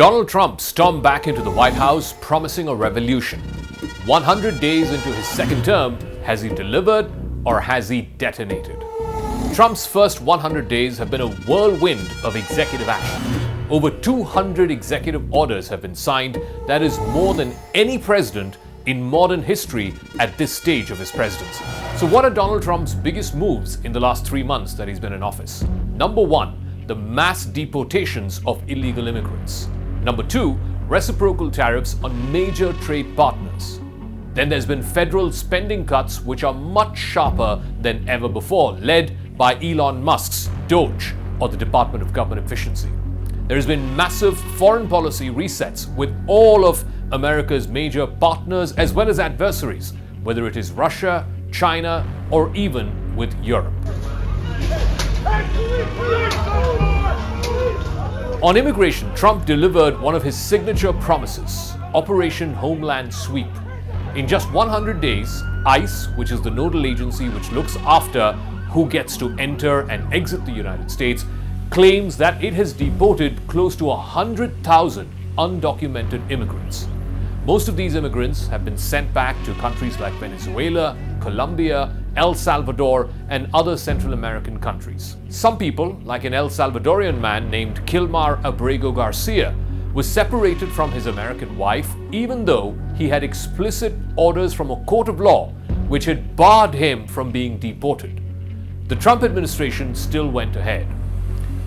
Donald Trump stormed back into the White House promising a revolution. 100 days into his second term, has he delivered or has he detonated? Trump's first 100 days have been a whirlwind of executive action. Over 200 executive orders have been signed. That is more than any president in modern history at this stage of his presidency. So what are Donald Trump's biggest moves in the last 3 months that he's been in office? Number one, the mass deportations of illegal immigrants. Number two, reciprocal tariffs on major trade partners. Then there's been federal spending cuts which are much sharper than ever before, led by Elon Musk's DOGE, or the Department of Government Efficiency. There has been massive foreign policy resets with all of America's major partners as well as adversaries, whether it is Russia, China, or even with Europe. On immigration, Trump delivered one of his signature promises, Operation Homeland Sweep. In just 100 days, ICE, which is the nodal agency which looks after who gets to enter and exit the United States, claims that it has deported close to 100,000 undocumented immigrants. Most of these immigrants have been sent back to countries like Venezuela, Colombia, El Salvador, and other Central American countries. Some people, like an El Salvadorian man named Kilmar Abrego Garcia, was separated from his American wife even though he had explicit orders from a court of law which had barred him from being deported. The Trump administration still went ahead.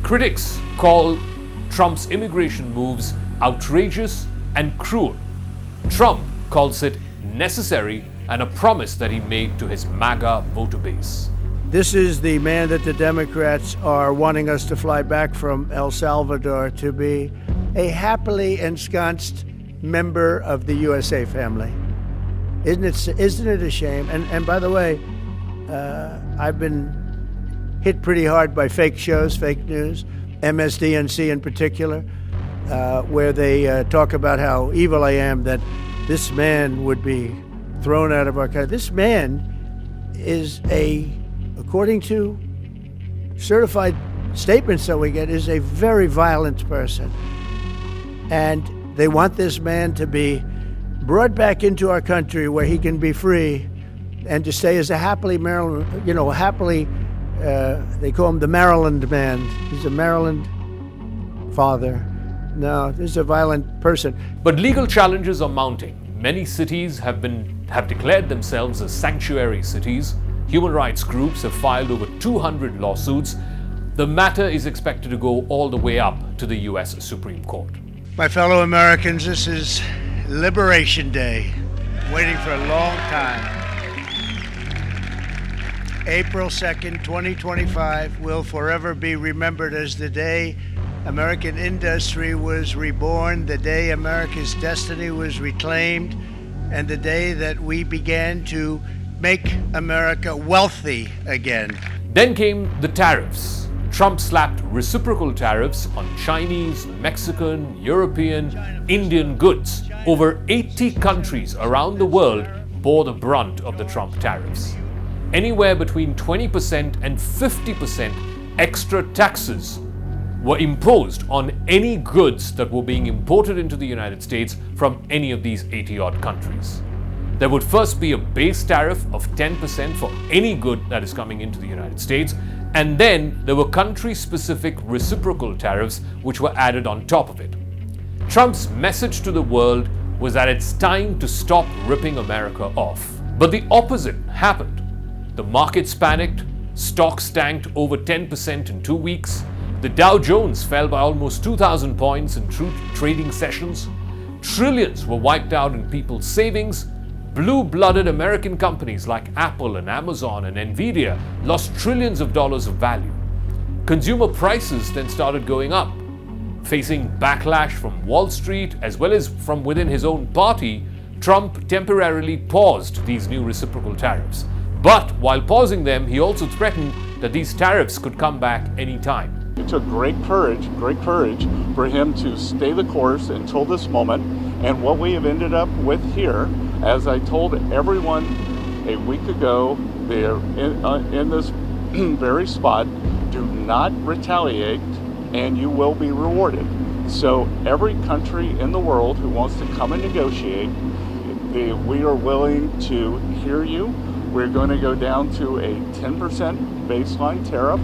Critics call Trump's immigration moves outrageous and cruel. Trump calls it necessary and a promise that he made to his MAGA voter base. This is the man that the Democrats are wanting us to fly back from El Salvador to be a happily ensconced member of the USA family. Isn't it a shame? And by the way, I've been hit pretty hard by fake shows, fake news, MSDNC in particular, where they talk about how evil I am, that this man would be thrown out of our country. This man is according to certified statements that we get, is a very violent person. And they want this man to be brought back into our country where he can be free and to stay as a happily Maryland, they call him the Maryland man. He's a Maryland father. No, this is a violent person. But legal challenges are mounting. Many cities have declared themselves as sanctuary cities. Human rights groups have filed over 200 lawsuits. The matter is expected to go all the way up to the US Supreme Court. My fellow Americans, this is Liberation Day. Waiting for a long time. April 2nd, 2025 will forever be remembered as the day American industry was reborn, the day America's destiny was reclaimed, and the day that we began to make America wealthy again. Then came the tariffs. Trump slapped reciprocal tariffs on Chinese, Mexican, European, Indian goods. Over 80 countries around the world bore the brunt of the Trump tariffs. Anywhere between 20% and 50% extra taxes were imposed on any goods that were being imported into the United States from any of these 80-odd countries. There would first be a base tariff of 10% for any good that is coming into the United States, and then there were country-specific reciprocal tariffs which were added on top of it. Trump's message to the world was that it's time to stop ripping America off. But the opposite happened. The markets panicked, stocks tanked over 10% in 2 weeks, the Dow Jones fell by almost 2,000 points in trading sessions, trillions were wiped out in people's savings, blue-blooded American companies like Apple and Amazon and Nvidia lost trillions of dollars of value. Consumer prices then started going up. Facing backlash from Wall Street as well as from within his own party, Trump temporarily paused these new reciprocal tariffs. But while pausing them, he also threatened that these tariffs could come back anytime. It took great courage for him to stay the course until this moment. And what we have ended up with here, as I told everyone a week ago, they're in this very spot, do not retaliate and you will be rewarded. So every country in the world who wants to come and negotiate, we are willing to hear you. We're going to go down to a 10% baseline tariff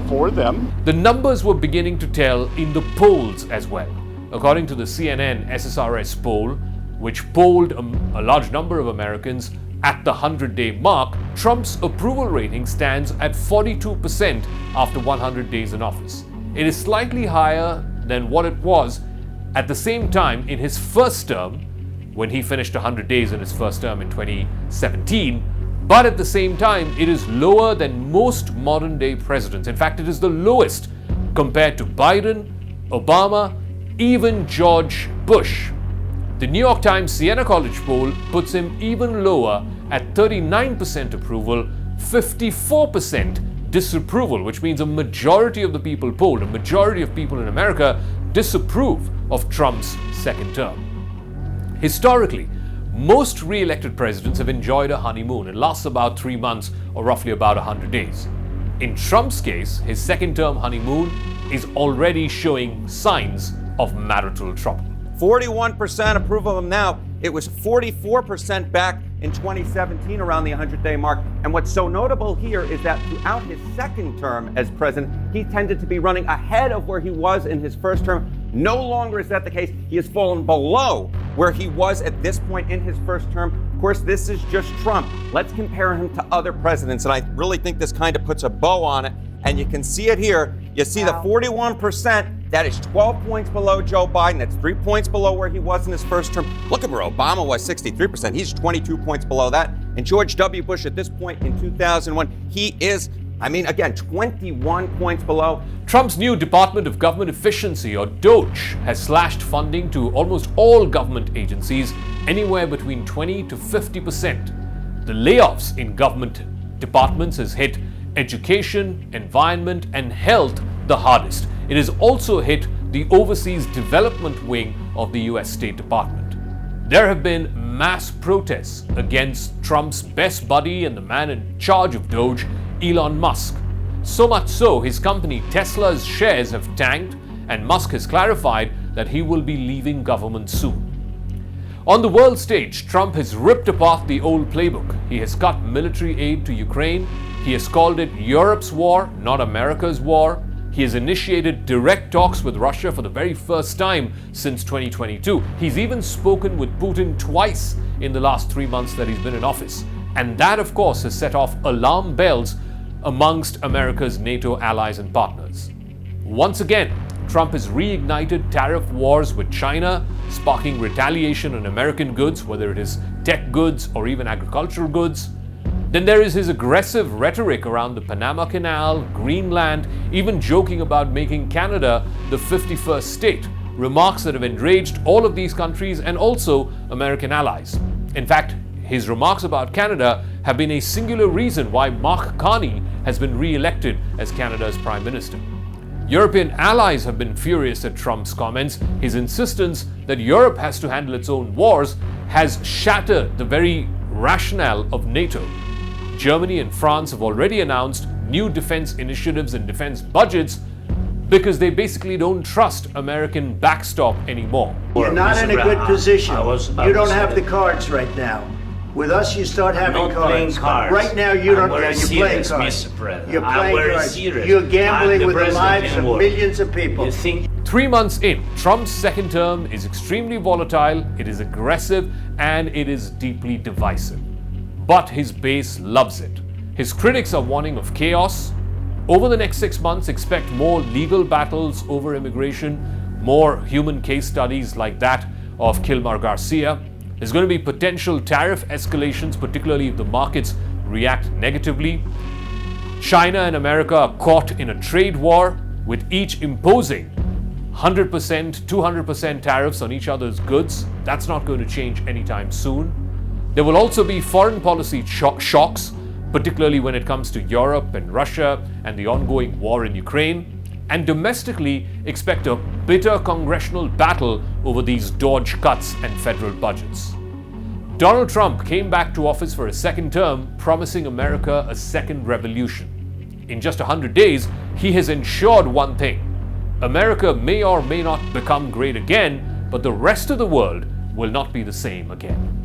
for them. The numbers were beginning to tell in the polls as well. According to the CNN-SSRS poll, which polled a large number of Americans at the 100-day mark, Trump's approval rating stands at 42% after 100 days in office. It is slightly higher than what it was at the same time in his first term, when he finished 100 days in his first term in 2017, but at the same time, it is lower than most modern-day presidents. In fact, it is the lowest compared to Biden, Obama, even George Bush. The New York Times Siena College poll puts him even lower at 39% approval, 54% disapproval, which means a majority of the people polled, a majority of people in America disapprove of Trump's second term. Historically, most re-elected presidents have enjoyed a honeymoon. It lasts about 3 months or roughly about 100 days. In Trump's case, his second term honeymoon is already showing signs of marital trouble. 41% approval of him now. It was 44% back in 2017 around the 100-day mark. And what's so notable here is that throughout his second term as president, he tended to be running ahead of where he was in his first term. No longer is that the case. He has fallen below where he was at this point in his first term. Of course, this is just Trump. Let's compare him to other presidents. And I really think this kind of puts a bow on it. And you can see it here. You see the 41%. That is 12 points below Joe Biden. That's 3 points below where he was in his first term. Look at where Obama was, 63%. He's 22 points below that. And George W. Bush at this point in 2001, he is, again, 21 points below. Trump's new Department of Government Efficiency, or DOGE, has slashed funding to almost all government agencies, anywhere between 20 to 50%. The layoffs in government departments has hit education, environment, and health the hardest. It has also hit the overseas development wing of the US State Department. There have been mass protests against Trump's best buddy and the man in charge of DOGE, Elon Musk. So much so, his company Tesla's shares have tanked, and Musk has clarified that he will be leaving government soon. On the world stage, Trump has ripped apart the old playbook. He has cut military aid to Ukraine. He has called it Europe's war, not America's war. He has initiated direct talks with Russia for the very first time since 2022. He's even spoken with Putin twice in the last 3 months that he's been in office. And that, of course, has set off alarm bells amongst America's NATO allies and partners. Once again, Trump has reignited tariff wars with China, sparking retaliation on American goods, whether it is tech goods or even agricultural goods. Then there is his aggressive rhetoric around the Panama Canal, Greenland, even joking about making Canada the 51st state, remarks that have enraged all of these countries and also American allies. In fact, his remarks about Canada have been a singular reason why Mark Carney has been re-elected as Canada's Prime Minister. European allies have been furious at Trump's comments. His insistence that Europe has to handle its own wars has shattered the very rationale of NATO. Germany and France have already announced new defense initiatives and defense budgets because they basically don't trust American backstop anymore. You're not in a good position. You don't have the cards right now. With us, you start having cards. Right now, you don't. You're playing cards. You're playing cards. You're gambling with the lives of millions of people. 3 months in, Trump's second term is extremely volatile, it is aggressive, and it is deeply divisive. But his base loves it. His critics are warning of chaos. Over the next 6 months, expect more legal battles over immigration, more human case studies like that of Kilmar Garcia. There's going to be potential tariff escalations, particularly if the markets react negatively. China and America are caught in a trade war, with each imposing 100%, 200% tariffs on each other's goods. That's not going to change anytime soon. There will also be foreign policy shocks, particularly when it comes to Europe and Russia and the ongoing war in Ukraine. And domestically, expect a bitter congressional battle over these DOGE cuts and federal budgets. Donald Trump came back to office for a second term, promising America a second revolution. In just 100 days, he has ensured one thing: America may or may not become great again, but the rest of the world will not be the same again.